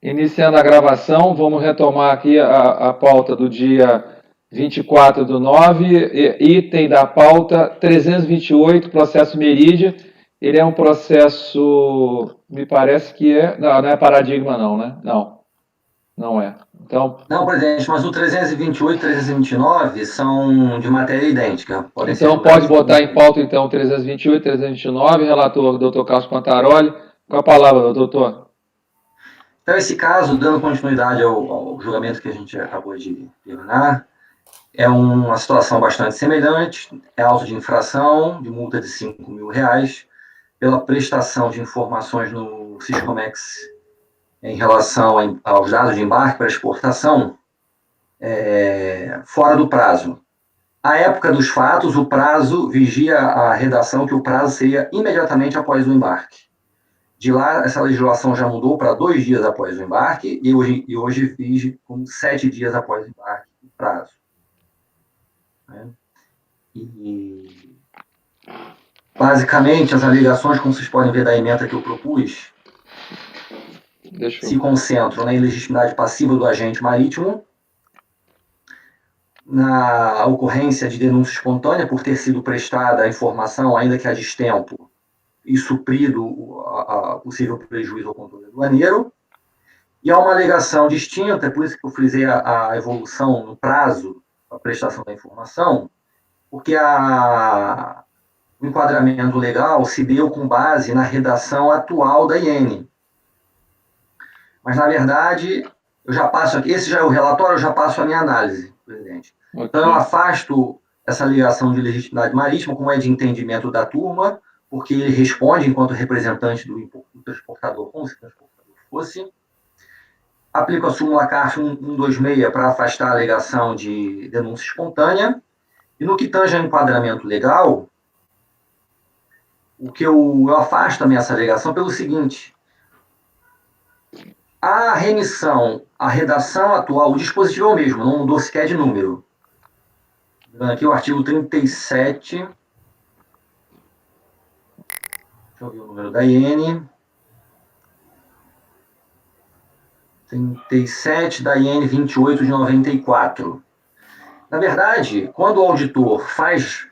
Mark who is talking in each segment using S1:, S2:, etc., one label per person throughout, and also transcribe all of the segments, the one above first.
S1: Iniciando a gravação, vamos retomar aqui a pauta do dia 24/9, item da pauta 328, processo Meridia. Ele é um processo, me parece que não é paradigma não, né? Não é. Então,
S2: não, presidente, mas o 328 e 329 são de matéria idêntica.
S1: Então pode botar em pauta então 328, 329, relator doutor Carlos Pantaroli. Com a palavra, doutor.
S2: Então, esse caso, dando continuidade ao julgamento que a gente acabou de terminar, é uma situação bastante semelhante, é auto de infração, de multa de R$ 5.000, pela prestação de informações no Siscomex em relação aos dados de embarque para exportação, fora do prazo. À época dos fatos, o prazo vigia a redação que o prazo seria imediatamente após o embarque. De lá, essa legislação já mudou para 2 dias após o embarque e hoje vige como 7 dias após o embarque o prazo. E, basicamente, as alegações, como vocês podem ver da ementa que eu propus, se concentram na ilegitimidade passiva do agente marítimo, na ocorrência de denúncia espontânea por ter sido prestada a informação, ainda que a destempo, e suprido a possível prejuízo ao controle aduaneiro, e há uma alegação distinta, por isso que eu frisei a evolução no prazo da prestação da informação, porque o enquadramento legal se deu com base na redação atual da IN. Mas, na verdade, eu já passo aqui, esse já é o relatório, eu já passo a minha análise, presidente. Okay. Então, eu afasto essa alegação de legitimidade marítima, como é de entendimento da turma, porque ele responde enquanto representante do transportador, como se o transportador fosse. Aplico a súmula CARF 126 para afastar a alegação de denúncia espontânea. E no que tange ao enquadramento legal, o que eu afasto também essa alegação pelo seguinte: a remissão, a redação atual, o dispositivo é o mesmo, não mudou sequer de número. Aqui o artigo 37. Deixa eu ver o número da IN. 37 da IN 28 de 94. Na verdade, quando o auditor faz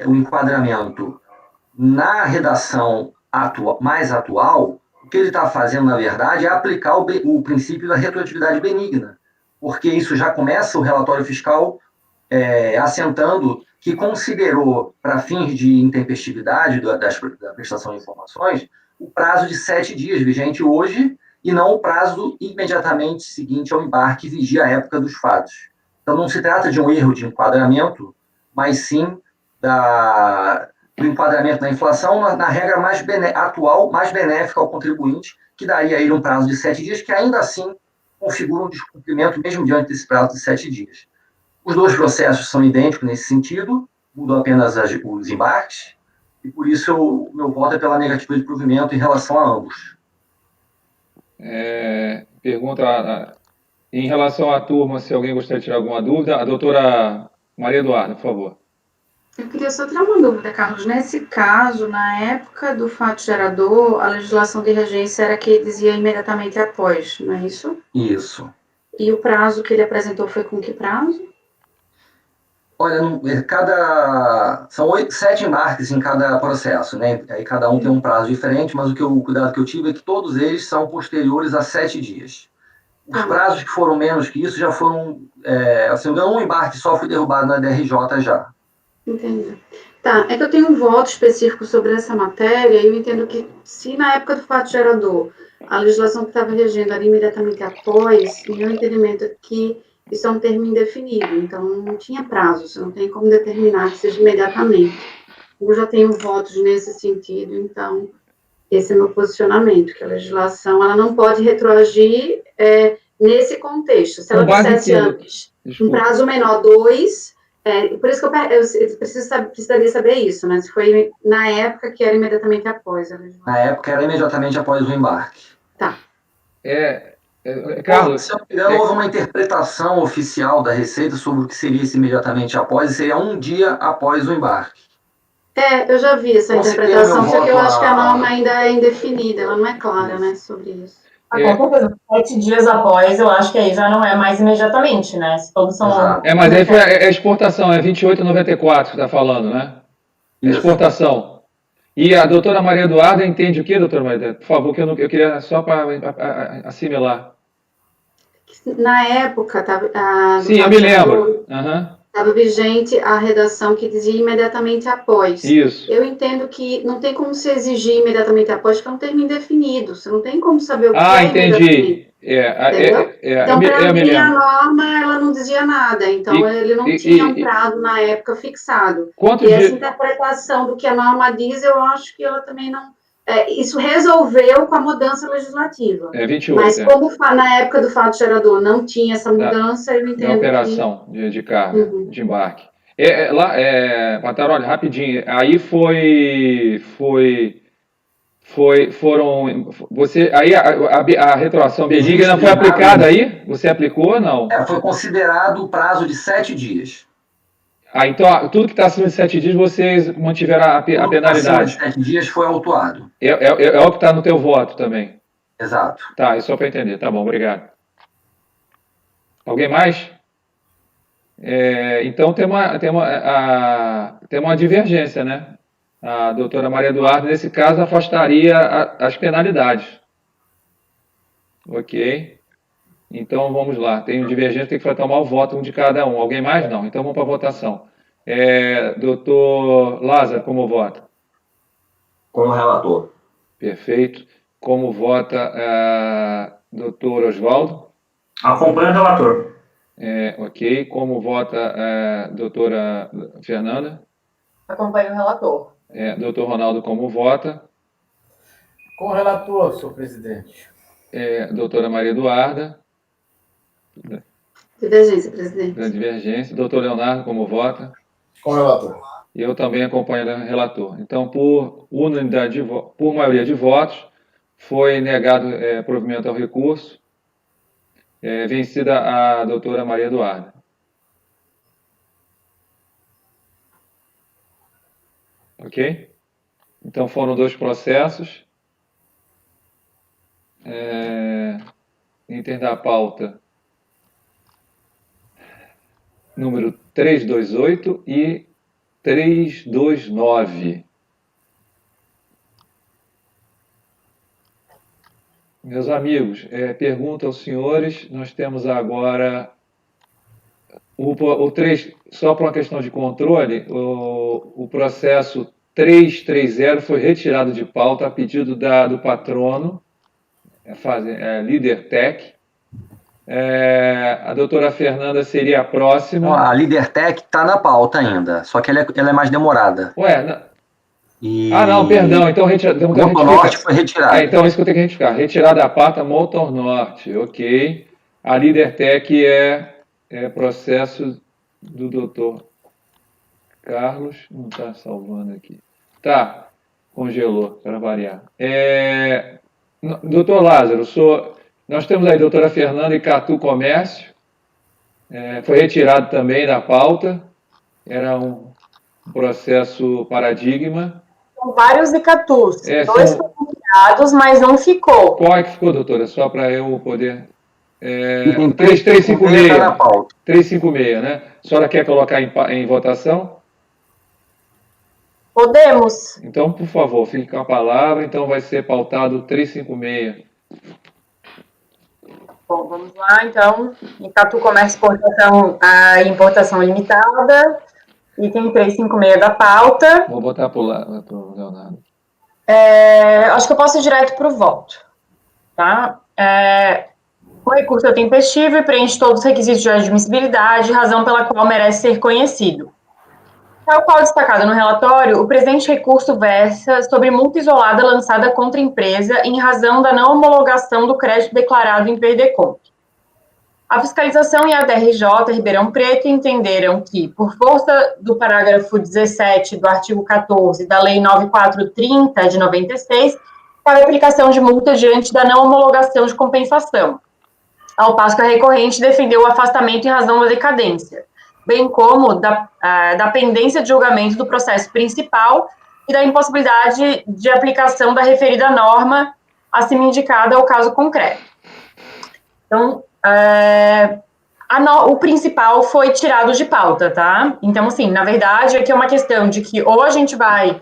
S2: o enquadramento na redação mais atual, o que ele está fazendo, na verdade, é aplicar o princípio da retroatividade benigna, porque isso já começa o relatório fiscal assentando que considerou, para fins de intempestividade da prestação de informações, o prazo de 7 dias vigente hoje, e não o prazo imediatamente seguinte ao embarque, que vigia a época dos fatos. Então, não se trata de um erro de enquadramento, mas sim do enquadramento da inflação na regra atual, mais benéfica ao contribuinte, que daria a ele um prazo de 7 dias, que ainda assim configura um descumprimento, mesmo diante desse prazo de 7 dias. Os dois processos são idênticos nesse sentido, mudam apenas os embarques, e por isso o meu voto é pela negativa de provimento em relação a ambos.
S1: Pergunta em relação à turma, se alguém gostaria de tirar alguma dúvida. A doutora Maria Eduarda, por favor.
S3: Eu queria só tirar uma dúvida, Carlos. Nesse caso, na época do fato gerador, a legislação de regência era que dizia imediatamente após, não é isso?
S2: Isso.
S3: E o prazo que ele apresentou foi com que prazo?
S2: Olha, são 7 embarques em cada processo, né? Aí cada um tem um prazo diferente, mas o cuidado que eu tive é que todos eles são posteriores a 7 dias. Os prazos que foram menos que isso já foram, um embarque só foi derrubado na DRJ já.
S3: Entendi. Tá, é que eu tenho um voto específico sobre essa matéria e eu entendo que se na época do fato gerador a legislação que estava regendo era imediatamente após, o meu entendimento é que isso é um termo indefinido, então não tinha prazo, você não tem como determinar que seja imediatamente. Eu já tenho votos nesse sentido, então esse é meu posicionamento, que a legislação ela não pode retroagir nesse contexto. Se ela dissesse antes, um prazo menor 2, por isso que eu precisaria saber isso, né? Se foi na época que era imediatamente após a legislação.
S2: Na época era imediatamente após o embarque.
S3: Tá.
S2: Carlos, se eu não me engano, houve uma interpretação oficial da Receita sobre o que seria esse imediatamente após, e seria um dia após o embarque.
S3: Eu já vi essa interpretação, só que eu acho que a norma ainda é indefinida, ela não é clara, né, sobre isso.
S4: Com certeza, 7 dias após, eu acho que aí já não é mais imediatamente, né? Se todos são...
S2: Exato.
S1: Mas aí foi a exportação, é 28,94 que está falando, né?
S2: Isso.
S1: Exportação. E a doutora Maria Eduarda entende o que, doutora Maria Eduarda? Por favor, que eu queria só para assimilar.
S3: Na época, do
S1: Sim, eu
S3: fato
S1: me
S3: gerador,
S1: lembro. Aham.
S3: estava vigente a redação que dizia imediatamente após.
S1: Isso.
S3: Eu entendo que não tem como se exigir imediatamente após, porque é um termo indefinido. Você não tem como saber o que é imediatamente.
S1: Entendi.
S3: Entendeu? Então, para
S1: eu me
S3: mim, a
S1: lembro.
S3: norma ela não dizia nada. Então, ele não tinha um prazo na época fixado.
S1: Quantos
S3: E essa
S1: dias?
S3: interpretação do que a norma diz, eu acho que ela também não... isso resolveu com a mudança legislativa.
S1: 28.
S3: Mas como na época do fato gerador não tinha essa mudança, eu
S1: Da
S3: entendo
S1: operação de carga,
S3: Uhum.
S1: de embarque. Pataroli, rapidinho. Aí foram, você, aí a retroação benigna foi aplicada aí? Você aplicou ou não?
S2: Foi considerado o prazo de 7 dias.
S1: Então, tudo que está acima de 7 dias, vocês mantiveram a
S2: Tudo que
S1: penalidade.
S2: acima de 7 dias foi autuado.
S1: É o que está no teu voto também.
S2: Exato.
S1: Tá, é só para entender. Tá bom, obrigado. Alguém mais? Então tem uma divergência, né? A doutora Maria Eduarda, nesse caso, afastaria as penalidades. Ok? Então vamos lá. Tem divergência, tem que tomar o voto um de cada um. Alguém mais? Não. Então vamos para a votação. Doutor Lázaro, como vota?
S5: Com o relator.
S1: Perfeito. Como vota doutor Oswaldo?
S5: Acompanha o relator.
S1: Ok. Como vota a doutora Fernanda?
S4: Acompanho o relator.
S1: Doutor Ronaldo, como vota?
S6: Com o relator, senhor presidente.
S1: Doutora Maria Eduarda?
S3: Divergência, presidente.
S1: Da divergência. Doutor Leonardo, como vota?
S6: Com o relator.
S1: E eu também acompanho o relator. Então, por unanimidade, por maioria de votos, foi negado provimento ao recurso, vencida a doutora Maria Eduarda. Ok? Então, foram 2 processos. Item da pauta número 328 e 329. Meus amigos, pergunto aos senhores, nós temos agora o 3, só por uma questão de controle, o processo 330 foi retirado de pauta a pedido do patrono, Líder Tech. A doutora Fernanda seria a próxima.
S2: A Líder Tech está na pauta ainda, só que ela é mais demorada.
S1: Não, perdão. Então,
S2: Motor Norte foi retirado.
S1: Então, isso que eu tenho que retificar. Retirada da pauta, Motor Norte. Ok. A Líder Tech é processo do doutor Carlos. Não está salvando aqui. Tá. Congelou, para variar. Doutor Lázaro, nós temos aí a doutora Fernanda e Catu Comércio. Foi retirado também da pauta. Era um processo paradigma.
S4: São vários Icatus. 2 foram criados, mas não ficou.
S1: Qual é que ficou, doutora? Só para eu poder...
S2: 356 está na pauta.
S1: 356, né? A senhora quer colocar em votação?
S4: Podemos.
S1: Então, por favor, fique com a palavra. Então, vai ser pautado 356.
S4: Bom, vamos lá, então. Icatu Comércio Exportação a Importação Limitada. Item 356 da pauta.
S1: Vou botar para o Leonardo.
S4: Acho que eu posso ir direto para o voto. Tá? O recurso é tempestivo e preenche todos os requisitos de admissibilidade, razão pela qual merece ser conhecido. Tal qual destacado no relatório, o presente recurso versa sobre multa isolada lançada contra a empresa em razão da não homologação do crédito declarado em perdeconto. A fiscalização e a DRJ Ribeirão Preto entenderam que, por força do parágrafo 17 do artigo 14 da Lei 9430 de 96, para aplicação de multa diante da não homologação de compensação, ao passo que a recorrente defendeu o afastamento em razão da decadência, bem como da pendência de julgamento do processo principal e da impossibilidade de aplicação da referida norma acima indicada ao caso concreto. Então, o principal foi tirado de pauta, tá? Então, assim, na verdade, aqui é uma questão de que ou a gente vai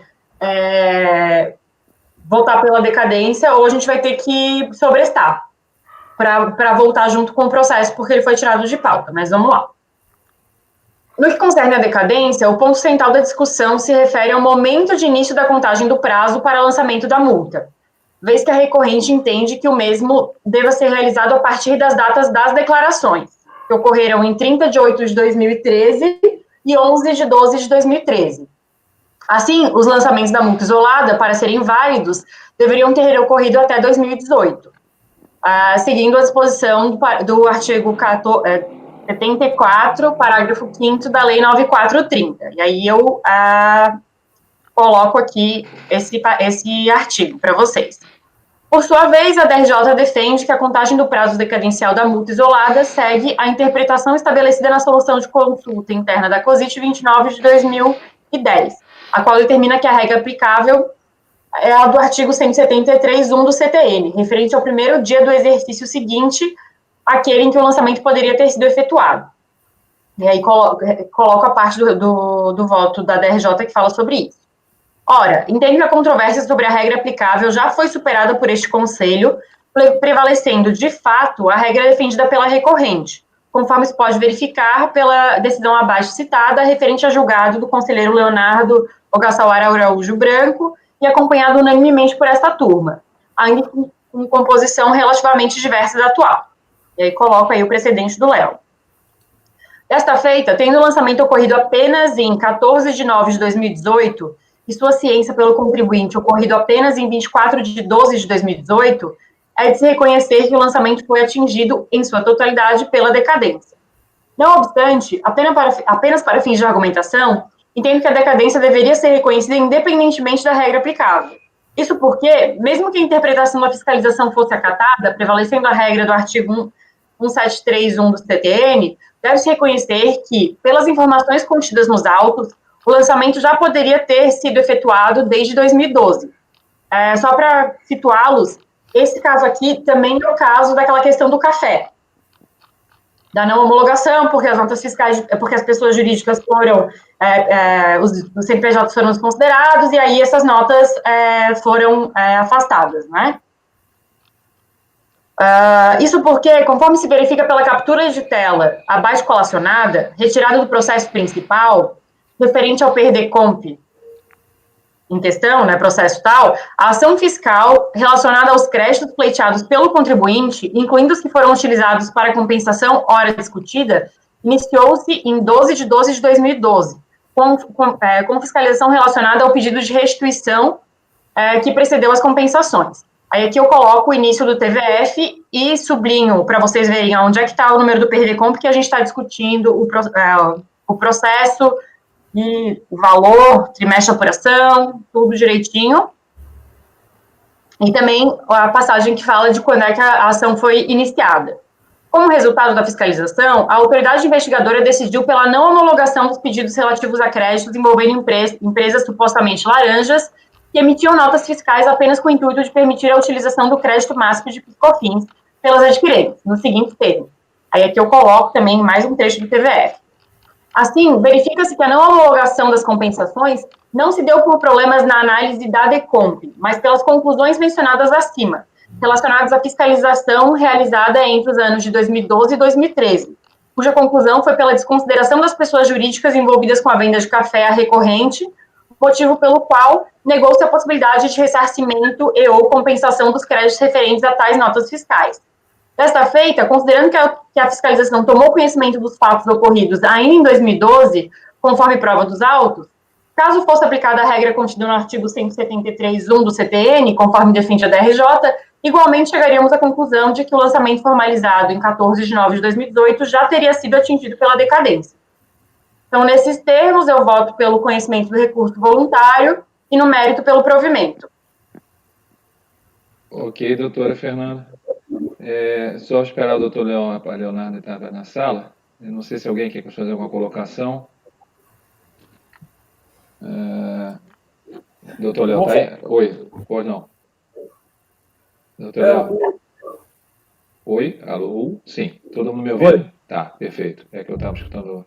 S4: votar pela decadência, ou a gente vai ter que sobrestar para voltar junto com o processo, porque ele foi tirado de pauta, mas vamos lá. No que concerne a decadência, o ponto central da discussão se refere ao momento de início da contagem do prazo para lançamento da multa, vez que a recorrente entende que o mesmo deva ser realizado a partir das datas das declarações, que ocorreram em 30 de 8 de 2013 e 11 de 12 de 2013. Assim, os lançamentos da multa isolada, para serem válidos, deveriam ter ocorrido até 2018, seguindo a disposição do artigo 74, parágrafo 5º da Lei 9430. E aí eu coloco aqui esse artigo para vocês. Por sua vez, a DRJ defende que a contagem do prazo decadencial da multa isolada segue a interpretação estabelecida na solução de consulta interna da COSIT 29 de 2010, a qual determina que a regra aplicável é a do artigo 173.1 do CTN, referente ao primeiro dia do exercício seguinte àquele em que o lançamento poderia ter sido efetuado. E aí coloco a parte do voto da DRJ que fala sobre isso. Ora, entendo que a controvérsia sobre a regra aplicável já foi superada por este Conselho, prevalecendo, de fato, a regra defendida pela recorrente, conforme se pode verificar pela decisão abaixo citada, referente a julgado do conselheiro Leonardo Ogassawara Araújo Branco, e acompanhado unanimemente por esta turma, ainda com composição relativamente diversa da atual. E aí coloco aí o precedente do Léo. Desta feita, tendo o lançamento ocorrido apenas em 14 de 9 de 2018, e sua ciência pelo contribuinte ocorrido apenas em 24 de 12 de 2018, é de se reconhecer que o lançamento foi atingido em sua totalidade pela decadência. Não obstante, apenas para fins de argumentação, entendo que a decadência deveria ser reconhecida independentemente da regra aplicável. Isso porque, mesmo que a interpretação da fiscalização fosse acatada, prevalecendo a regra do artigo 173.1 do CTN, deve-se reconhecer que, pelas informações contidas nos autos, o lançamento já poderia ter sido efetuado desde 2012. Só para situá-los, esse caso aqui também é o caso daquela questão do café, da não homologação, porque as notas fiscais, porque as pessoas jurídicas foram, os CNPJs foram desconsiderados, e aí essas notas foram afastadas, né? Isso porque, conforme se verifica pela captura de tela abaixo colacionada, retirada do processo principal, referente ao PRDCOMP em questão, né, processo tal, a ação fiscal relacionada aos créditos pleiteados pelo contribuinte, incluindo os que foram utilizados para compensação hora discutida, iniciou-se em 12 de 12 de 2012, com fiscalização relacionada ao pedido de restituição que precedeu as compensações. Aí aqui eu coloco o início do TVF e sublinho para vocês verem onde é que está o número do PRDCOMP, que a gente está discutindo o processo e o valor, trimestre de apuração, tudo direitinho. E também a passagem que fala de quando é que a ação foi iniciada. Como resultado da fiscalização, a autoridade investigadora decidiu pela não homologação dos pedidos relativos a créditos envolvendo empresas supostamente laranjas que emitiam notas fiscais apenas com o intuito de permitir a utilização do crédito máximo de PIS/COFINS pelas adquirentes, nos seguintes termos. Aí aqui eu coloco também mais um trecho do TVF. Assim, verifica-se que a não homologação das compensações não se deu por problemas na análise da DECOMP, mas pelas conclusões mencionadas acima, relacionadas à fiscalização realizada entre os anos de 2012 e 2013, cuja conclusão foi pela desconsideração das pessoas jurídicas envolvidas com a venda de café à recorrente, motivo pelo qual negou-se a possibilidade de ressarcimento e ou compensação dos créditos referentes a tais notas fiscais. Desta feita, considerando que a fiscalização tomou conhecimento dos fatos ocorridos ainda em 2012, conforme prova dos autos, caso fosse aplicada a regra contida no artigo 173.1 do CTN, conforme defende a DRJ, igualmente chegaríamos à conclusão de que o lançamento formalizado em 14 de 9 de 2018 já teria sido atingido pela decadência. Então, nesses termos, eu voto pelo conhecimento do recurso voluntário e no mérito pelo provimento.
S1: Ok, doutora Fernanda. Só esperar o doutor Leonardo estar na sala. Eu não sei se alguém quer fazer alguma colocação. Doutor Léo, tá aí? Oi, pode não. Doutor Léo. Oi? Alô? Sim, todo mundo me ouvindo?
S6: Oi.
S1: Tá, perfeito. É que eu estava escutando.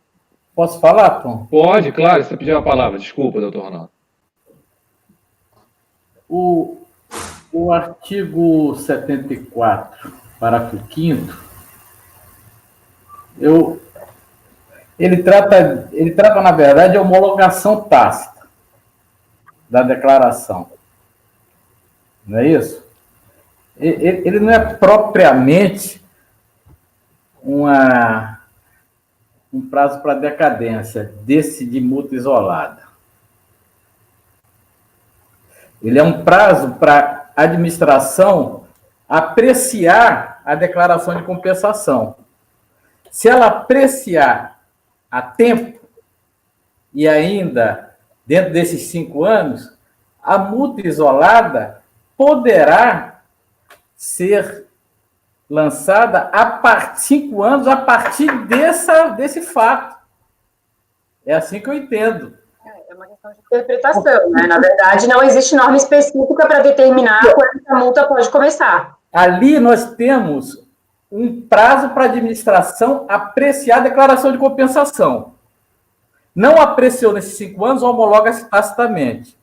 S6: Posso falar, Tom?
S1: Pode, claro, você pediu a palavra. Desculpa, doutor Ronaldo.
S6: O artigo 74, parágrafo 5º, ele trata, na verdade, a homologação tácita da declaração. Não é isso? Ele não é propriamente um prazo para decadência desse de multa isolada. Ele é um prazo para a administração apreciar a declaração de compensação. Se ela apreciar a tempo, e ainda dentro desses 5 anos, a multa isolada poderá ser lançada 5 anos a partir desse fato. É assim que eu entendo.
S4: É uma questão de interpretação, né? Na verdade, não existe norma específica para determinar quando a multa pode começar.
S6: Ali nós temos um prazo para a administração apreciar a declaração de compensação. Não apreciou nesses 5 anos, homologa-se tacitamente.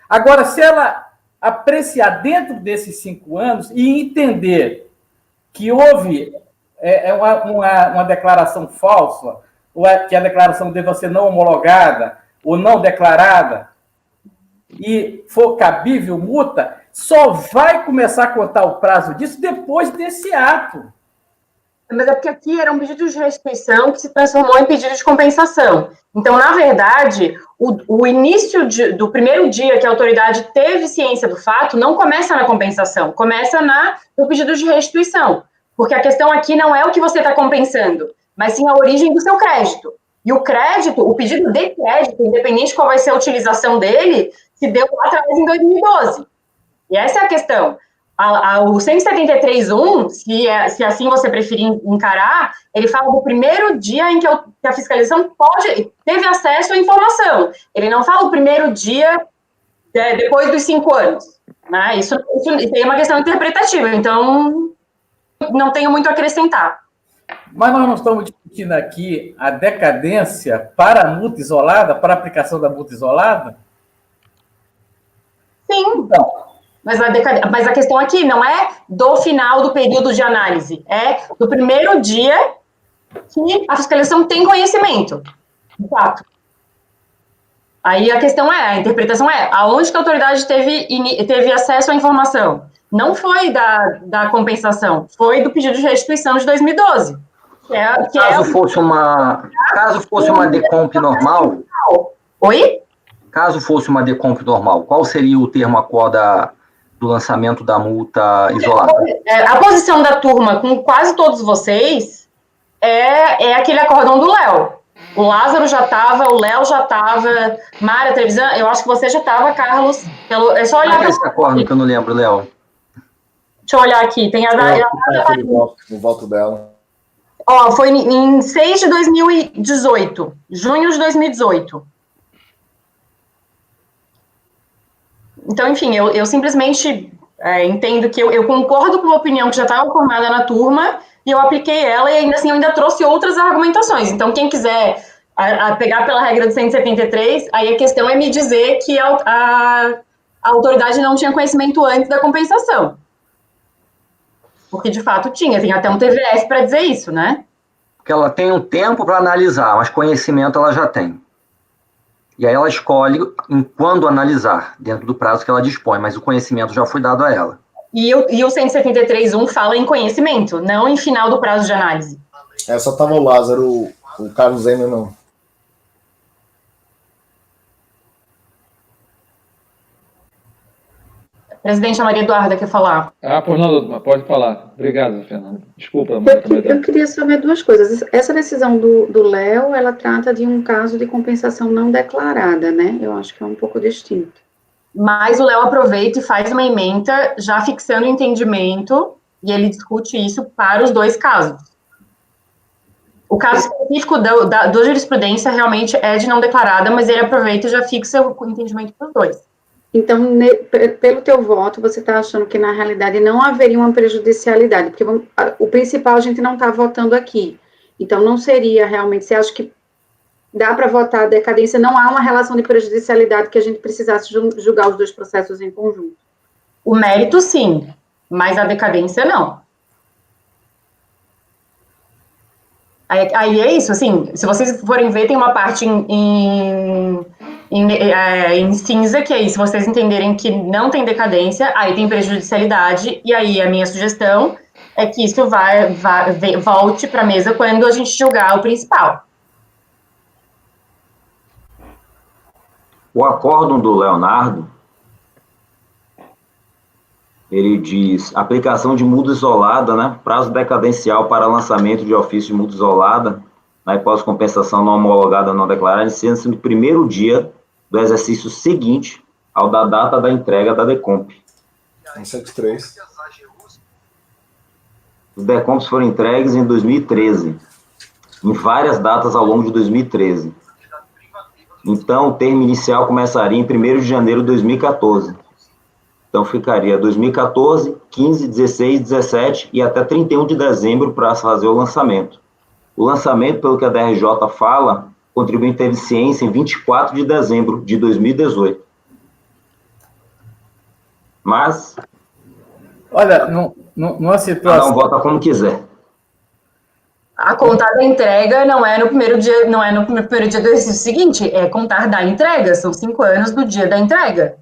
S6: Agora, se ela apreciar dentro desses 5 anos e entender que houve uma declaração falsa, ou que a declaração deva ser não homologada ou não declarada, e for cabível multa, só vai começar a contar o prazo disso depois desse ato.
S4: Mas é porque aqui era um pedido de restituição que se transformou em pedido de compensação. Então, na verdade, o início do primeiro dia que a autoridade teve ciência do fato não começa na compensação, começa no pedido de restituição. Porque a questão aqui não é o que você está compensando, mas sim a origem do seu crédito. E o crédito, o pedido de crédito, independente de qual vai ser a utilização dele, se deu lá atrás em 2012. E essa é a questão. O 173.1, se assim você preferir encarar, ele fala do primeiro dia em que a fiscalização teve acesso à informação. Ele não fala o primeiro dia depois dos 5 anos. Né? Isso é uma questão interpretativa, então não tenho muito a acrescentar.
S6: Mas nós não estamos discutindo aqui a decadência para a multa isolada, para a aplicação da multa isolada?
S4: Sim.
S6: Então,
S4: mas a questão aqui não é do final do período de análise, é do primeiro dia que a fiscalização tem conhecimento, de fato. Aí a questão a interpretação aonde que a autoridade teve acesso à informação? Não foi da compensação, foi do pedido de restituição de 2012.
S2: Caso fosse uma decomp normal...
S4: Oi?
S2: Caso fosse uma decomp normal, qual seria o termo a qual do lançamento da multa isolada?
S4: A posição da turma com quase todos vocês é aquele acórdão do Léo. O Lázaro já estava, o Léo já estava, Mária Trevisan, eu acho que você já estava, Carlos. É só olhar para
S2: esse acórdão que eu não lembro, Léo.
S4: Deixa eu olhar aqui. Tem
S7: o voto dela.
S4: Ó, foi em 6 de 2018, junho de 2018. Então, enfim, eu simplesmente entendo que eu concordo com a opinião que já estava formada na turma e eu apliquei ela e ainda assim eu ainda trouxe outras argumentações. Então, quem quiser pegar pela regra do 173, aí a questão é me dizer que a autoridade não tinha conhecimento antes da compensação. Porque, de fato, tem até um TVS para dizer isso, né?
S2: Porque ela tem um tempo para analisar, mas conhecimento ela já tem. E aí ela escolhe em quando analisar, dentro do prazo que ela dispõe, mas o conhecimento já foi dado a ela.
S4: E o 173.1 fala em conhecimento, não em final do prazo de análise.
S7: Só estava o Lázaro, o Carlos ainda não.
S4: Presidente, a Maria Eduarda quer falar.
S1: Pois não, pode falar. Obrigado, Fernanda. Desculpa.
S3: Eu queria saber 2 coisas. Essa decisão do Léo, ela trata de um caso de compensação não declarada, né? Eu acho que é um pouco distinto.
S4: Mas o Léo aproveita e faz uma ementa, já fixando o entendimento, e ele discute isso para os 2 casos. O caso específico da jurisprudência realmente é de não declarada, mas ele aproveita e já fixa o entendimento para os 2.
S3: Então, pelo teu voto, você está achando que, na realidade, não haveria uma prejudicialidade, porque o principal a gente não está votando aqui. Então, não seria realmente, você acha que dá para votar a decadência, não há uma relação de prejudicialidade que a gente precisasse julgar os dois processos em conjunto?
S4: O mérito, sim, mas a decadência, não. Aí é isso, assim, se vocês forem ver, tem uma parte em cinza, que é isso, se vocês entenderem que não tem decadência, aí tem prejudicialidade, e aí a minha sugestão é que isso volte para a mesa quando a gente julgar o principal.
S5: O acórdão do Leonardo, ele diz aplicação de muda isolada, né? Prazo decadencial para lançamento de ofício de muda isolada, na hipótese de compensação não homologada não declarada, iniciando-se no primeiro dia do exercício seguinte ao da data da entrega da DECOMP.
S7: 173.
S5: Os DECOMPs foram entregues em 2013, em várias datas ao longo de 2013. Então, o termo inicial começaria em 1º de janeiro de 2014. Então, ficaria 2014, 15, 16, 17 e até 31 de dezembro para fazer o lançamento. O lançamento, pelo que a DRJ fala, o contribuinte teve ciência em 24 de dezembro de 2018. Mas,
S6: Olha, numa
S5: cada
S6: situação.
S5: um vota como quiser.
S4: A contar da entrega não é no primeiro dia, não é no primeiro dia do exercício seguinte, é contar da entrega, são 5 anos do dia da entrega.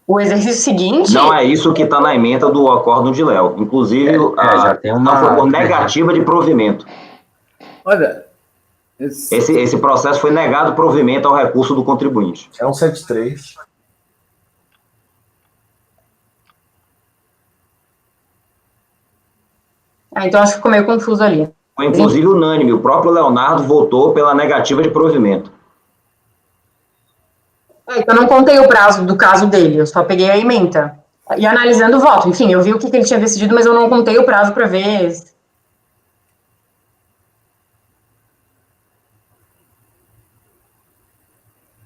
S4: O exercício seguinte...
S5: Não é isso que está na emenda do acórdão de Léo. Inclusive,
S2: já tem uma...
S5: foi por negativa de provimento.
S6: Olha,
S5: Esse processo foi negado provimento ao recurso do contribuinte.
S7: É 173.
S4: então acho que ficou meio confuso ali.
S5: Foi inclusive unânime, o próprio Leonardo votou pela negativa de provimento.
S4: Então eu não contei o prazo do caso dele, eu só peguei a ementa. E analisando o voto, enfim, eu vi o que ele tinha decidido, mas eu não contei o prazo para ver.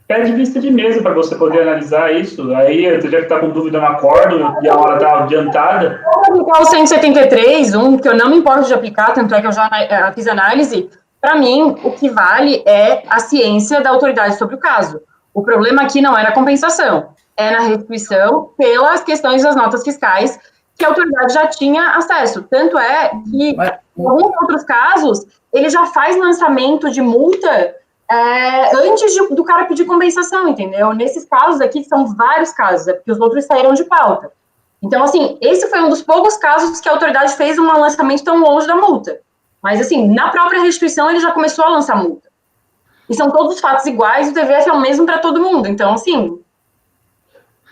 S8: Pede vista de mesa para você poder analisar isso. Aí você já que está com dúvida no acordo e a hora está adiantada.
S4: Eu vou aplicar o 173, que eu não me importo de aplicar, tanto é que eu já fiz análise. Para mim, o que vale é a ciência da autoridade sobre o caso. O problema aqui não é na compensação, é na restituição pelas questões das notas fiscais que a autoridade já tinha acesso. Tanto é que, em alguns outros casos, ele já faz lançamento de multa antes do cara pedir compensação, entendeu? Nesses casos aqui, são vários casos, é porque os outros saíram de pauta. Então, assim, esse foi um dos poucos casos que a autoridade fez um lançamento tão longe da multa. Mas, assim, na própria restituição, ele já começou a lançar multa. E são todos fatos iguais, o TVF é o mesmo para todo mundo. Então, assim...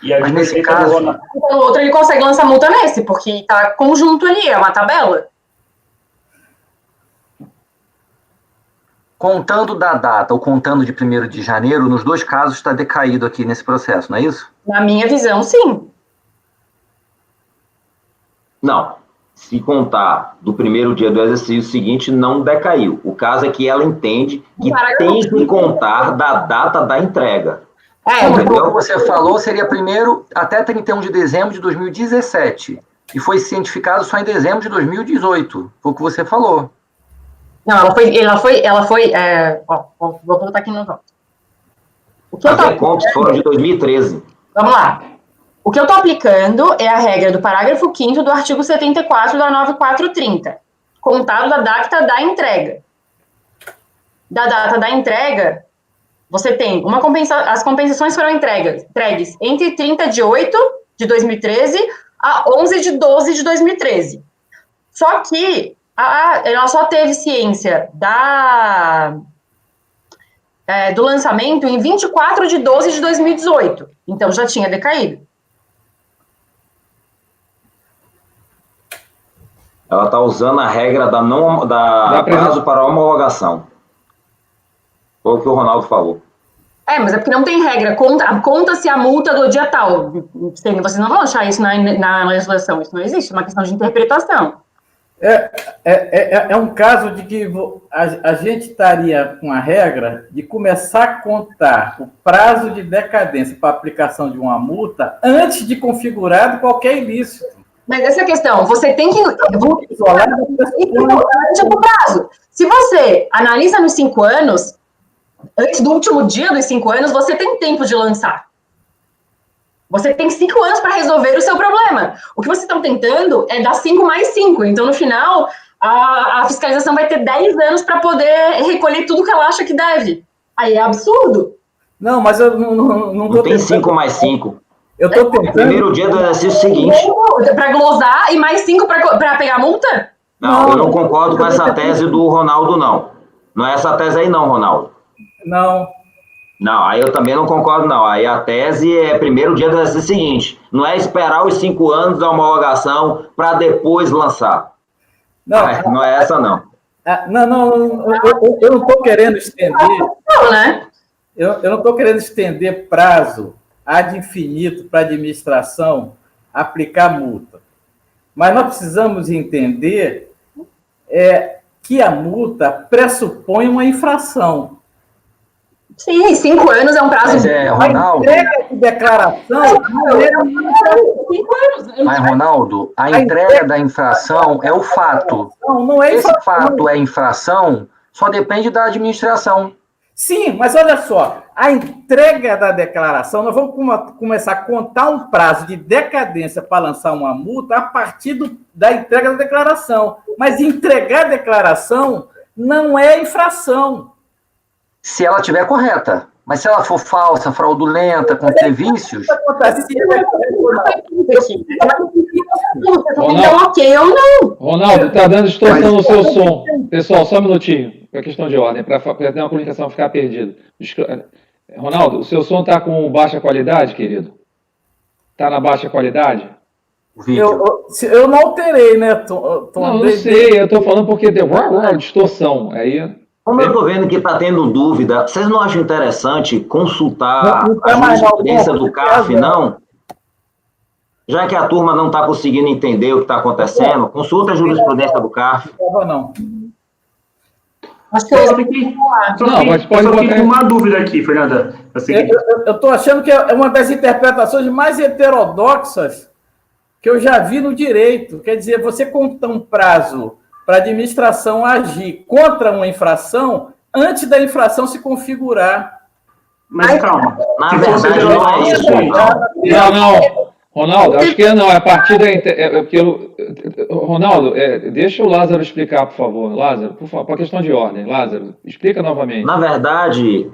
S8: Mas nesse caso...
S4: Então, o outro, ele consegue lançar multa nesse, porque está conjunto ali, é uma tabela.
S2: Contando da data ou contando de 1º de janeiro, nos dois casos está decaído aqui nesse processo, não é isso?
S4: Na minha visão, sim.
S5: Não. Se contar do primeiro dia do exercício seguinte, não decaiu. O caso é que ela entende que tem que contar da data da entrega.
S2: O que você falou seria primeiro até 31 de dezembro de 2017. E foi cientificado só em dezembro de 2018. Foi o que você falou.
S4: Não, ela foi vou voltar aqui no voto.
S5: As DECOMPs foram de 2013.
S4: Vamos lá. O que eu estou aplicando é a regra do parágrafo 5º do artigo 74 da 9430, contado da data da entrega. Da data da entrega, você tem as compensações foram entregues entre 30 de 8 de 2013 a 11 de 12 de 2013. Só que ela só teve ciência do lançamento em 24 de 12 de 2018. Então, já tinha decaído.
S5: Ela está usando a regra da prazo para homologação. Foi o que o Ronaldo falou.
S4: Mas é porque não tem regra. Conta-se a multa do dia tal. Vocês não vão achar isso na legislação. Isso não existe. É uma questão de interpretação.
S6: É um caso de que a gente estaria com a regra de começar a contar o prazo de decadência para aplicação de uma multa antes de configurado qualquer ilícito.
S4: Mas essa é a questão, você tem que...
S6: Isolar
S4: o prazo. Se você analisa nos 5 anos, antes do último dia dos 5 anos, você tem tempo de lançar. Você tem 5 anos para resolver o seu problema. O que vocês estão tentando é dar 5 mais 5. Então, no final, a fiscalização vai ter 10 anos para poder recolher tudo que ela acha que deve. Aí é absurdo.
S6: Não, mas eu não
S5: Não tem 5 mais 5.
S6: Eu estou tentando...
S5: Primeiro dia do exercício seguinte.
S4: Para glosar e mais 5 para pegar a multa?
S5: Não, eu não concordo com essa tese do Ronaldo, não. Não é essa tese aí, não, Ronaldo.
S6: Não.
S5: Não, aí eu também não concordo, não. Aí a tese é primeiro dia do exercício seguinte. Não é esperar os 5 anos da homologação para depois lançar. Não é essa, não.
S6: Eu não estou querendo estender...
S4: Não, né?
S6: Eu não estou querendo estender prazo ad infinito para a administração aplicar multa. Mas nós precisamos entender que a multa pressupõe uma infração.
S4: Sim, 5 anos é um prazo...
S2: Mas Ronaldo...
S6: A entrega de declaração...
S2: Mas, Ronaldo, a entrega da infração é o fato.
S6: Não é infração.
S2: Esse fato é infração, só depende da administração.
S6: Sim, mas olha só, a entrega da declaração, nós vamos começar a contar um prazo de decadência para lançar uma multa a partir da entrega da declaração. Mas entregar a declaração não é infração.
S2: Se ela estiver correta. Mas se ela for falsa, fraudulenta, com vícios...
S1: Ronaldo, está dando distorção no seu som. Pessoal, só um minutinho, para questão de ordem, para ter uma comunicação ficar perdida. Ronaldo, o seu som está com baixa qualidade, querido? Está na baixa qualidade?
S6: Eu não alterei, né, Tom?
S1: Não sei, eu estou falando porque deu distorção. Aí...
S5: Como eu estou vendo que está tendo dúvida, vocês não acham interessante consultar a jurisprudência do CARF, não? Já que a turma não está conseguindo entender o que está acontecendo, consulta a jurisprudência do CARF.
S6: Não.
S4: Acho que
S8: Só fiquei com uma dúvida aqui, Fernanda.
S6: Eu estou achando que é uma das interpretações mais heterodoxas que eu já vi no direito. Quer dizer, você conta um prazo para a administração agir contra uma infração antes da infração se configurar.
S8: Mas calma.
S5: Na verdade, não é isso.
S1: Não. Ronaldo, acho que não. É a partir da... Ronaldo, deixa o Lázaro explicar, por favor. Lázaro, por favor, para questão de ordem. Lázaro, explica novamente.
S5: Na verdade,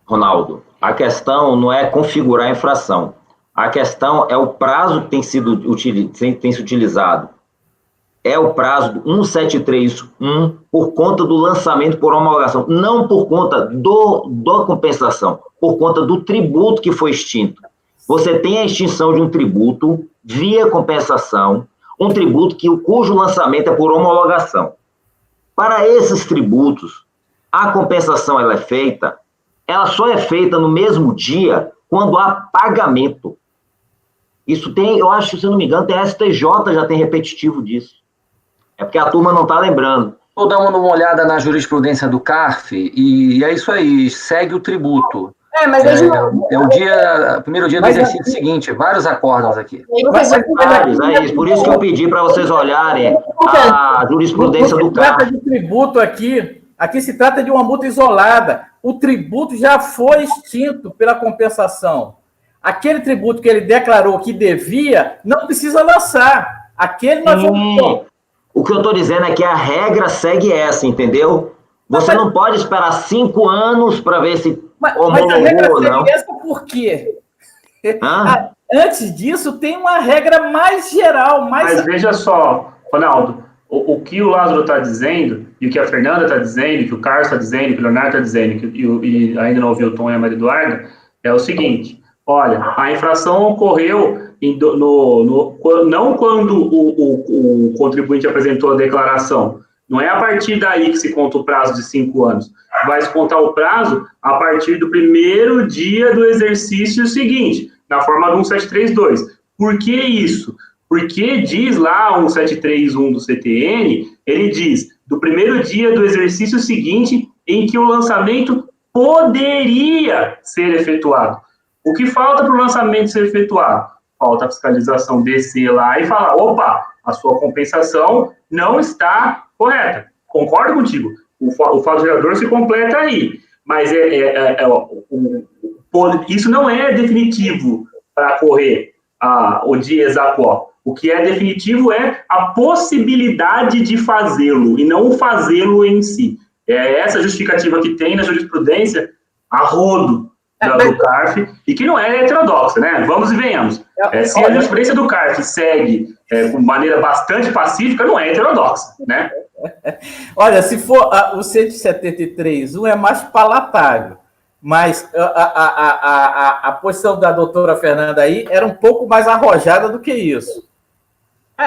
S5: Ronaldo, a questão não é configurar a infração. A questão é o prazo que tem sido utilizado. É o prazo do 1731 por conta do lançamento por homologação, não por conta da compensação, por conta do tributo que foi extinto. Você tem a extinção de um tributo via compensação, um tributo cujo lançamento é por homologação. Para esses tributos, a compensação ela só é feita no mesmo dia quando há pagamento. Isso tem, eu acho, se não me engano, tem a STJ já tem repetitivo disso. É porque a turma não está lembrando.
S2: Estou dando uma olhada na jurisprudência do CARF e é isso aí, segue o tributo.
S4: Mas
S2: é o primeiro dia do exercício seguinte, vários acórdãos aqui.
S5: Por isso que eu pedi para vocês olharem a jurisprudência do CARF.
S6: Se trata de tributo aqui se trata de uma multa isolada. O tributo já foi extinto pela compensação. Aquele tributo que ele declarou que devia, não precisa lançar. Aquele nós vamos...
S5: O que eu estou dizendo é que a regra segue essa, entendeu? Você não pode esperar 5 anos para ver se homologou
S6: a regra
S5: ou não.
S6: segue essa por quê? Antes disso, tem uma regra mais geral.
S8: Mas veja só, Ronaldo, o que o Lázaro está dizendo, e o que a Fernanda está dizendo, que o Carlos está dizendo, que o Leonardo está dizendo, e ainda não ouviu o Tom e a Maria Eduarda, é o seguinte: olha, a infração ocorreu não quando o contribuinte apresentou a declaração. Não é a partir daí que se conta o prazo de 5 anos. Vai se contar o prazo a partir do primeiro dia do exercício seguinte, na forma do 1732. Por que isso? Porque diz lá o 731 do CTN, ele diz, do primeiro dia do exercício seguinte em que o lançamento poderia ser efetuado. O que falta para o lançamento ser efetuado? Falta a fiscalização descer lá e falar, opa, a sua compensação não está correta. Concordo contigo. O fato gerador se completa aí. Mas isso não é definitivo para correr o dia exato. O que é definitivo é a possibilidade de fazê-lo e não o fazê-lo em si. É essa justificativa que tem na jurisprudência a rodo do CARF e que não é heterodoxa, né? Vamos e venhamos. Se a jurisprudência do CARF segue de maneira bastante pacífica, não é heterodoxa, né?
S6: Olha, se for o 173.1 é mais palatável, mas a posição da doutora Fernanda aí era um pouco mais arrojada do que isso.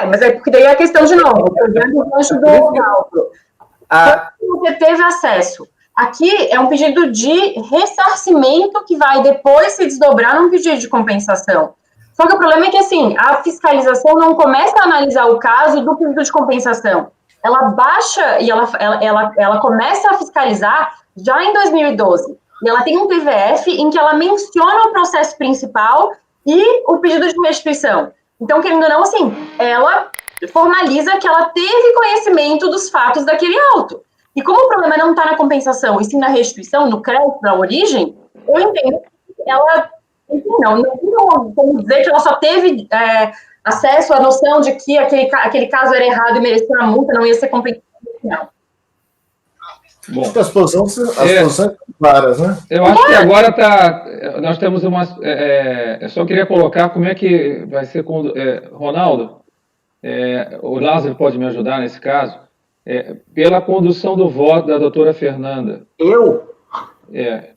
S4: Mas é porque daí é a questão de novo, o gancho do Ronaldo. Você teve acesso. Aqui é um pedido de ressarcimento que vai depois se desdobrar num pedido de compensação. Só que o problema é que, assim, a fiscalização não começa a analisar o caso do pedido de compensação. Ela baixa e ela começa a fiscalizar já em 2012. E ela tem um PVF em que ela menciona o processo principal e o pedido de restituição. Então, querendo ou não, assim, ela formaliza que ela teve conhecimento dos fatos daquele auto. E como o problema não está na compensação, e sim na restituição, no crédito, na origem, eu entendo que ela, enfim, não como dizer que ela só teve acesso à noção de que aquele caso era errado e merecia uma multa, não ia ser compensado, não.
S7: Bom, as posições são claras, né?
S1: Eu acho que agora nós temos uma... eu só queria colocar como é que vai ser... Ronaldo, o Lázaro pode me ajudar nesse caso, pela condução do voto da doutora Fernanda.
S2: Eu?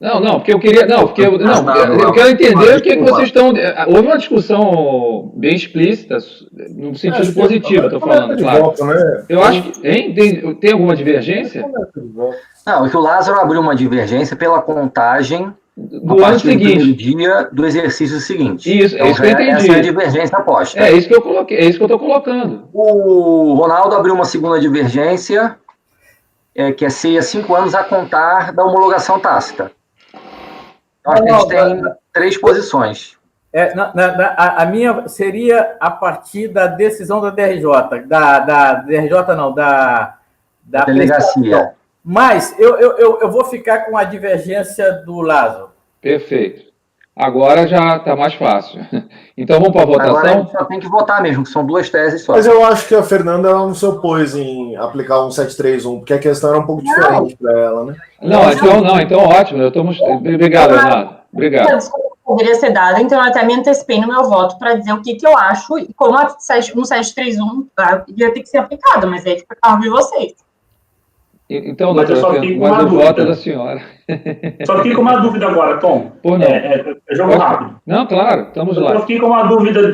S1: Não, porque eu queria... eu quero entender o que vocês estão... Houve uma discussão bem explícita, no sentido positivo, estou falando, claro.
S7: Voto, né?
S1: Eu acho que... Tem alguma divergência?
S2: Não, é que o Lázaro abriu uma divergência pela contagem
S1: do ano seguinte.
S2: Do dia do exercício seguinte.
S1: Isso,
S2: então,
S1: é isso que eu entendi.
S2: Essa é a divergência posta.
S1: É isso que eu coloquei, é isso que eu estou colocando.
S2: O Ronaldo abriu uma segunda divergência, que é ser 5 anos a contar da homologação tácita. Então, a gente tem 3 posições.
S6: A minha seria a partir da decisão da DRJ, da DRJ não, da
S2: delegacia.
S6: Mas eu vou ficar com a divergência do Lázaro.
S1: Perfeito. Agora já está mais fácil. Então vamos para a votação?
S2: Agora a gente só tem que votar mesmo, que são 2 teses só.
S7: Mas eu acho que a Fernanda não se opôs em aplicar um 731, porque a questão era um pouco diferente para ela, né?
S1: Então ótimo. Obrigado, Leonardo. Obrigado.
S4: Poderia ser dada, então eu até me antecipei no meu voto para dizer o que eu acho, e como a 1731 ia ter que ser aplicada, mas aí fica a cargo de vocês.
S1: Então,
S8: mas
S1: o voto é da senhora.
S8: Só fiquei com uma dúvida agora, Tom.
S1: Por não.
S8: Jogo rápido.
S1: Não, claro, estamos lá.
S8: Eu fiquei com uma dúvida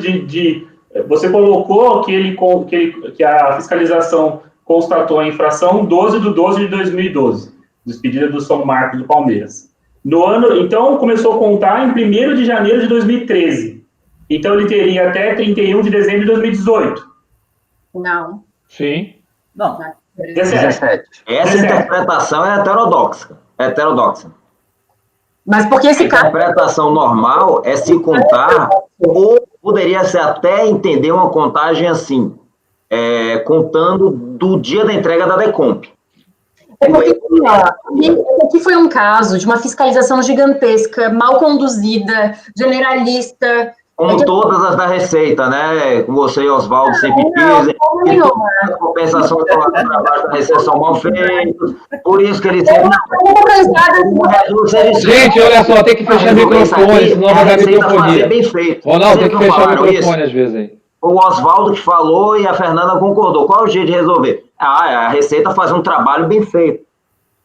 S8: você colocou que a fiscalização constatou a infração 12 de 12 de 2012, despedida do São Marcos do Palmeiras. Então, começou a contar em 1º de janeiro de 2013. Então, ele teria até 31 de dezembro de 2018.
S4: Não.
S1: Sim.
S6: Não.
S2: 17. Essa interpretação é heterodoxa.
S4: Mas porque esse caso...
S5: A interpretação normal é se contar, ou poderia ser até entender uma contagem assim, contando do dia da entrega da Decomp.
S4: É porque, aqui foi um caso de uma fiscalização gigantesca, mal conduzida, generalista.
S5: Como todas as da Receita, né? Com você e Oswaldo sempre dizem. As compensações da Receita são mal feitas. Por isso que eles sempre.
S1: Gente, olha só, tem que fechar o microfone, senão vai dar microfonia.
S5: Bem feito.
S1: Ronaldo, tem que fechar o microfone às vezes aí.
S5: O Oswaldo que falou e a Fernanda concordou. Qual é o jeito de resolver? A Receita faz um trabalho bem feito.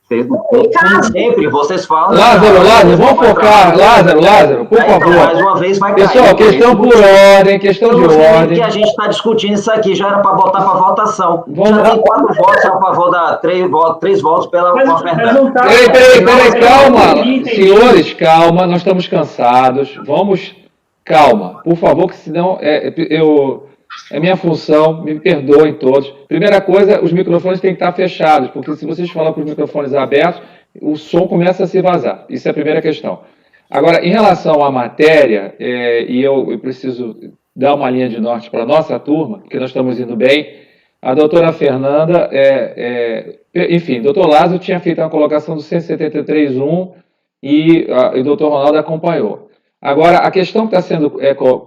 S5: Como sempre, vocês falam...
S1: Lázaro, vamos focar. Lázaro, por favor.
S5: Mais uma vez vai cair.
S1: Pessoal, questão por ordem, questão de ordem.
S5: Que a gente está discutindo isso aqui, já era para botar para votação. Já tem 4 votos a favor da... 3 votos pela Fernanda.
S1: Peraí, calma. Senhores, calma, nós estamos cansados. Vamos... Calma, por favor, que senão É minha função, me perdoem todos. Primeira coisa, os microfones têm que estar fechados, porque se vocês falam com os microfones abertos, o som começa a se vazar. Isso é a primeira questão. Agora, em relação à matéria, e eu preciso dar uma linha de norte para a nossa turma, porque nós estamos indo bem, a doutora Fernanda, enfim, o doutor Lázaro tinha feito uma colocação do 173.1 e o doutor Ronaldo acompanhou. Agora, a questão que está sendo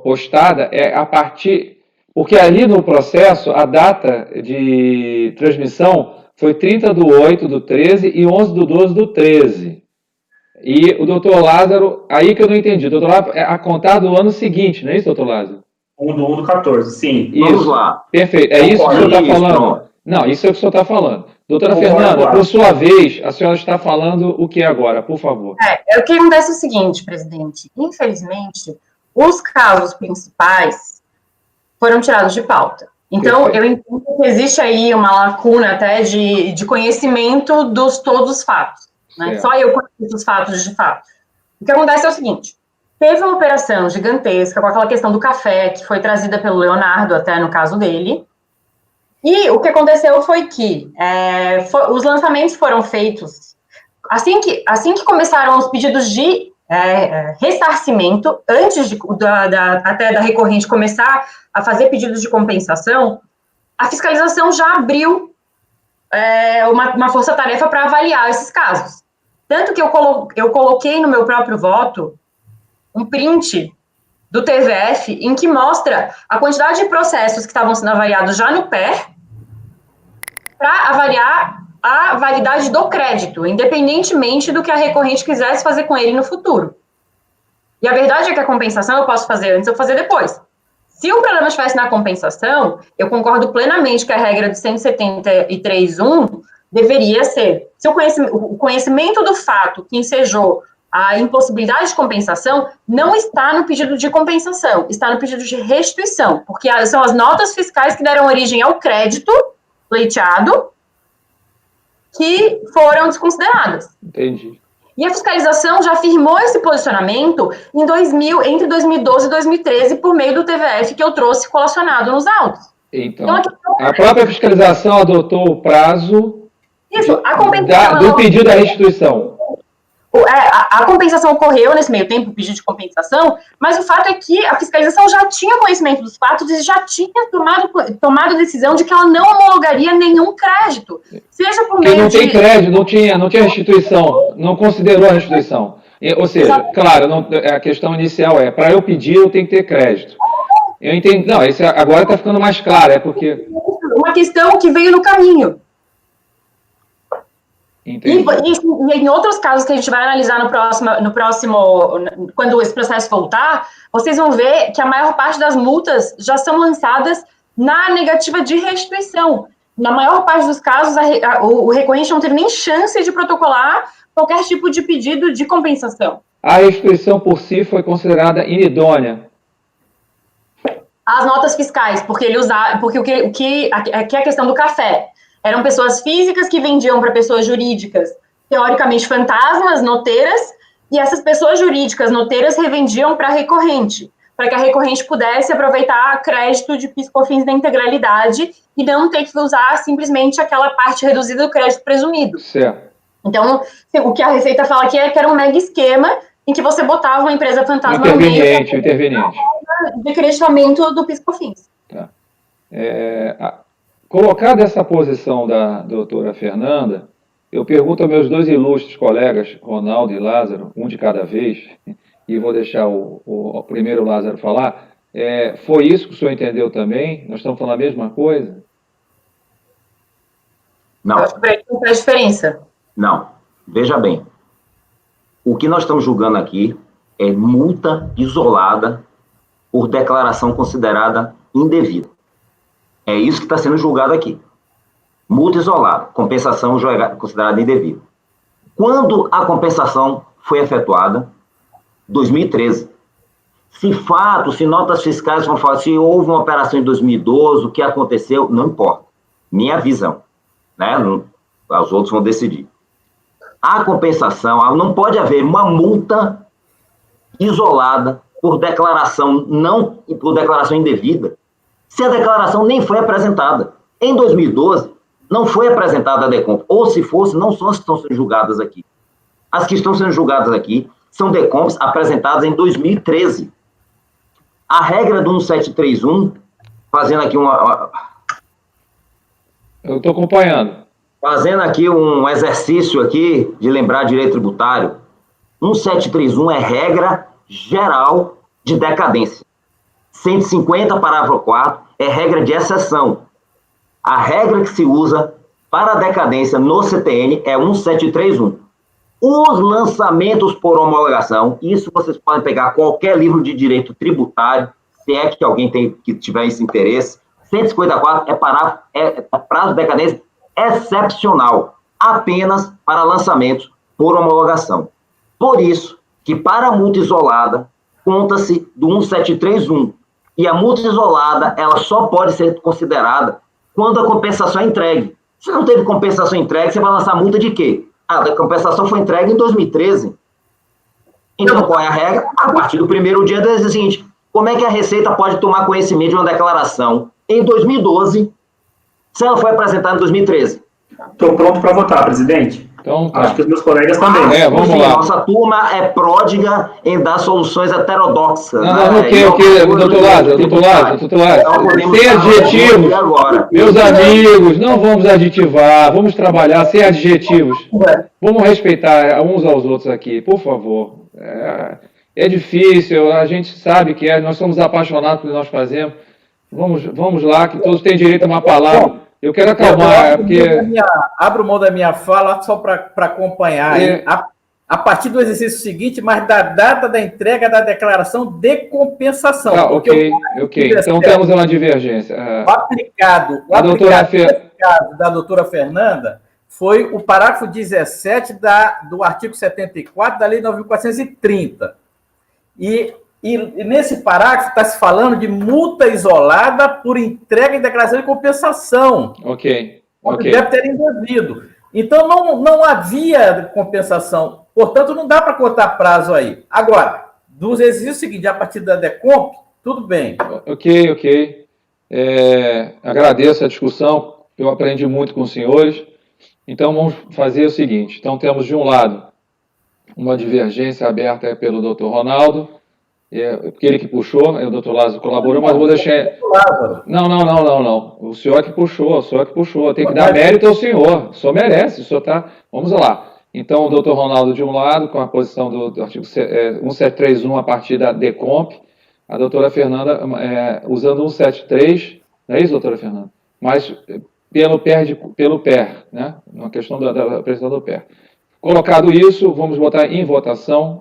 S1: postada é a partir... Porque ali no processo, a data de transmissão foi 30/8/13 e 11/12/13. E o doutor Lázaro, aí que eu não entendi, o doutor Lázaro a contar do ano seguinte, não é isso, doutor Lázaro?
S8: 1/1/14, sim.
S1: Isso.
S5: Vamos lá.
S1: Perfeito, é isso que o senhor está falando?
S5: Pronto.
S1: Não, isso é o que o senhor está falando. Doutora
S8: Concordo,
S1: Fernanda,
S8: claro.
S1: por sua vez, a senhora está falando o que agora, por favor?
S4: O que acontece é o seguinte, presidente. Infelizmente, os casos principais foram tirados de pauta. Então,
S1: Perfeito.
S4: eu entendo que existe aí uma lacuna até de conhecimento dos todos os fatos. Né?
S1: Certo.
S4: Só eu conheço os fatos de fato. O que acontece é o seguinte, teve uma operação gigantesca com aquela questão do café, que foi trazida pelo Leonardo, até no caso dele, e o que aconteceu foi que os lançamentos foram feitos, assim que começaram os pedidos de ressarcimento, antes até da recorrente começar a fazer pedidos de compensação, a fiscalização já abriu uma força-tarefa para avaliar esses casos. Tanto que eu coloquei no meu próprio voto um print do TVF em que mostra a quantidade de processos que estavam sendo avaliados já no PER para avaliar a validade do crédito, independentemente do que a recorrente quisesse fazer com ele no futuro. E a verdade é que a compensação eu posso fazer antes ou fazer depois. Se o problema estivesse na compensação, eu concordo plenamente que a regra de 173.1 deveria ser, se o conhecimento do fato que ensejou a impossibilidade de compensação não está no pedido de compensação, está no pedido de restituição, porque são as notas fiscais que deram origem ao crédito pleiteado que foram desconsideradas.
S1: Entendi.
S4: E a fiscalização já firmou esse posicionamento entre 2012 e 2013 por meio do TVF que eu trouxe colacionado nos autos.
S1: Então, a própria fiscalização adotou o prazo
S4: a compensação,
S1: do pedido da restituição.
S4: A compensação ocorreu nesse meio tempo, o pedido de compensação, mas o fato é que a fiscalização já tinha conhecimento dos fatos e já tinha tomado decisão de que ela não homologaria nenhum crédito, seja por meio
S1: não tem crédito, não tinha restituição, não considerou a restituição. Ou seja, claro, a questão inicial para eu pedir, eu tenho que ter crédito. Eu entendi. Não, isso agora está ficando mais claro, porque...
S4: Uma questão que veio no caminho. E em outros casos que a gente vai analisar no próximo, quando esse processo voltar, vocês vão ver que a maior parte das multas já são lançadas na negativa de restituição. Na maior parte dos casos, o recorrente não teve nem chance de protocolar qualquer tipo de pedido de compensação.
S1: A restituição por si foi considerada inidônea.
S4: As notas fiscais, porque aqui é a questão do café. Eram pessoas físicas que vendiam para pessoas jurídicas, teoricamente fantasmas, noteiras, e essas pessoas jurídicas, noteiras, revendiam para a recorrente, para que a recorrente pudesse aproveitar crédito de PIS/COFINS da integralidade e não ter que usar simplesmente aquela parte reduzida do crédito presumido.
S1: Certo.
S4: Então, o que a Receita fala aqui é que era um mega esquema em que você botava uma empresa fantasma
S1: interveniente.
S4: de creditamento do PIS/COFINS.
S1: Tá. Colocada essa posição da doutora Fernanda, eu pergunto aos meus dois ilustres colegas, Ronaldo e Lázaro, um de cada vez, e vou deixar o primeiro Lázaro falar, foi isso que o senhor entendeu também? Nós estamos falando a mesma coisa?
S5: Não.
S4: Eu acho que por aí não faz diferença.
S5: Não. Veja bem. O que nós estamos julgando aqui é multa isolada por declaração considerada indevida. É isso que está sendo julgado aqui. Multa isolada, compensação considerada indevida. Quando a compensação foi efetuada? 2013. Se notas fiscais vão falar, se houve uma operação em 2012, o que aconteceu, não importa. Minha visão. Né? Os outros vão decidir. A compensação, não pode haver uma multa isolada por declaração indevida, se a declaração nem foi apresentada. Em 2012, não foi apresentada a DECOMP, ou se fosse, não são as que estão sendo julgadas aqui. As que estão sendo julgadas aqui são DECOMPs apresentadas em 2013. A regra do 1731, fazendo aqui
S1: Eu estou acompanhando.
S5: Fazendo aqui um exercício aqui de lembrar direito tributário, 1731 é regra geral de decadência. 150, parágrafo 4, é regra de exceção. A regra que se usa para a decadência no CTN é 1731. Os lançamentos por homologação, isso vocês podem pegar qualquer livro de direito tributário, se é que alguém que tiver esse interesse. 154 é prazo de decadência excepcional, apenas para lançamentos por homologação. Por isso que para a multa isolada, conta-se do 1731. E a multa isolada, ela só pode ser considerada quando a compensação é entregue. Se não teve compensação entregue, você vai lançar multa de quê? A compensação foi entregue em 2013. Então, qual é a regra? A partir do primeiro dia do seguinte, como é que a Receita pode tomar conhecimento de uma declaração em 2012, se ela foi apresentada em 2013?
S8: Estou pronto para votar, presidente.
S1: Então, tá.
S8: Acho que os meus colegas também.
S1: Vamos
S5: Sim,
S1: lá.
S5: Nossa turma é pródiga em dar soluções heterodoxas.
S1: Não, ok, doutor Lázaro, sem adjetivos, meus amigos, não vamos adjetivar, vamos trabalhar sem adjetivos, vamos respeitar uns aos outros aqui, por favor. É difícil, a gente sabe que nós somos apaixonados pelo que nós fazemos, vamos lá, que todos têm direito a uma palavra. Eu quero acalmar, porque...
S6: Abro mão da minha fala só para acompanhar. A partir do exercício seguinte, mas da data da entrega da declaração de compensação.
S1: Ok. Então temos uma divergência.
S6: O aplicado da doutora Fernanda foi o parágrafo 17 do artigo 74 da Lei 9.430. E nesse parágrafo está se falando de multa isolada por entrega em declaração de compensação.
S1: Ok.
S6: Deve ter indevido. Então, não havia compensação. Portanto, não dá para cortar prazo aí. Agora, dos exercícios seguintes, a partir da DECOMP, tudo bem.
S1: Ok. Agradeço a discussão. Eu aprendi muito com os senhores. Então, vamos fazer o seguinte. Então, temos, de um lado, uma divergência aberta pelo doutor Ronaldo, porque ele que puxou, o doutor Lázaro colaborou, mas eu vou deixar... Não. O senhor que puxou. Tem que dar mérito ao senhor. O senhor merece, o senhor tá... Vamos lá. Então, o doutor Ronaldo de um lado, com a posição do artigo 1731 a partir da DECOMP, a doutora Fernanda usando 173, não é isso, doutora Fernanda? Mas pelo PER, né? Uma questão da apresentação do PER. Colocado isso, vamos botar em votação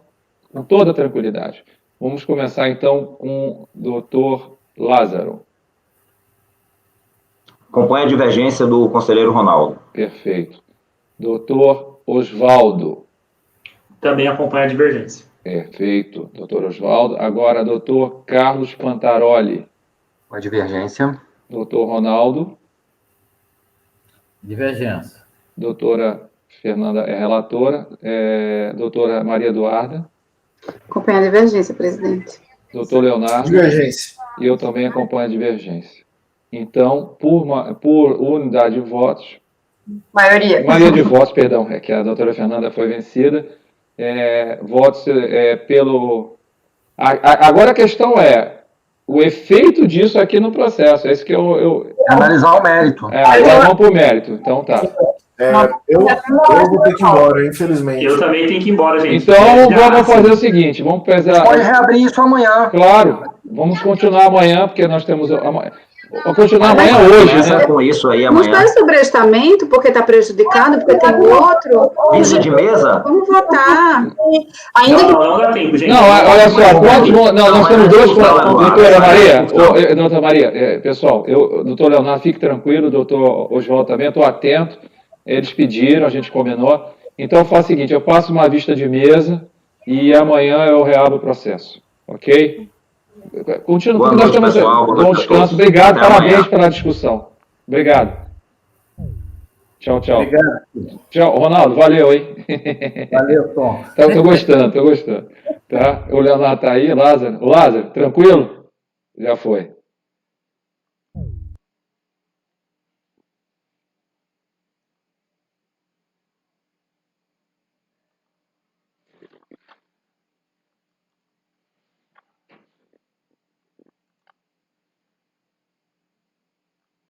S1: com toda tranquilidade. Vamos começar, então, com o doutor Lázaro.
S5: Acompanha a divergência do conselheiro Ronaldo.
S1: Perfeito. Doutor Oswaldo.
S8: Também acompanha a divergência.
S1: Perfeito, doutor Oswaldo. Agora, doutor Carlos Pantaroli.
S2: Com a divergência.
S1: Doutor Ronaldo.
S6: Divergência.
S1: Doutora Fernanda é relatora. Doutora Maria Eduarda.
S3: Acompanha a divergência, presidente.
S1: Doutor Leonardo.
S7: Divergência.
S1: E eu também acompanho a divergência. Então, por unidade de votos...
S4: Maioria
S1: de votos, perdão, é que a doutora Fernanda foi vencida. Votos pelo... Agora a questão é o efeito disso aqui no processo. É isso que eu...
S2: Analisar o mérito.
S1: Agora vamos para o mérito. Então, tá.
S7: Eu vou ter que ir embora, infelizmente.
S8: Eu também tenho que ir embora, gente.
S1: Então, vamos fazer o seguinte, vamos pesar...
S2: Pode reabrir isso amanhã.
S1: Claro, vamos continuar amanhã, porque nós temos... Vamos continuar amanhã hoje, né?
S5: Com isso aí
S3: Vamos
S5: amanhã.
S3: dar sobrestamento, porque está prejudicado, porque tem outro.
S5: Isso de mesa?
S3: Vamos votar.
S8: Não dá tempo, gente.
S1: Não, olha só, nós temos dois... Doutora Maria, doutora Maria, pessoal, doutor Leonardo, fique tranquilo, doutor Oswaldo também, estou atento. Eles pediram, a gente combinou. Então, eu faço o seguinte, eu passo uma vista de mesa e amanhã eu reabro o processo, ok? Continua, porque nós temos bom descanso. Obrigado, parabéns pela discussão. Obrigado. Tchau.
S6: Obrigado.
S1: Tchau, Ronaldo, valeu, hein?
S6: Valeu, Tom.
S1: Tô gostando. Tá? O Leonardo tá aí, Lázaro. O Lázaro, tranquilo? Já foi.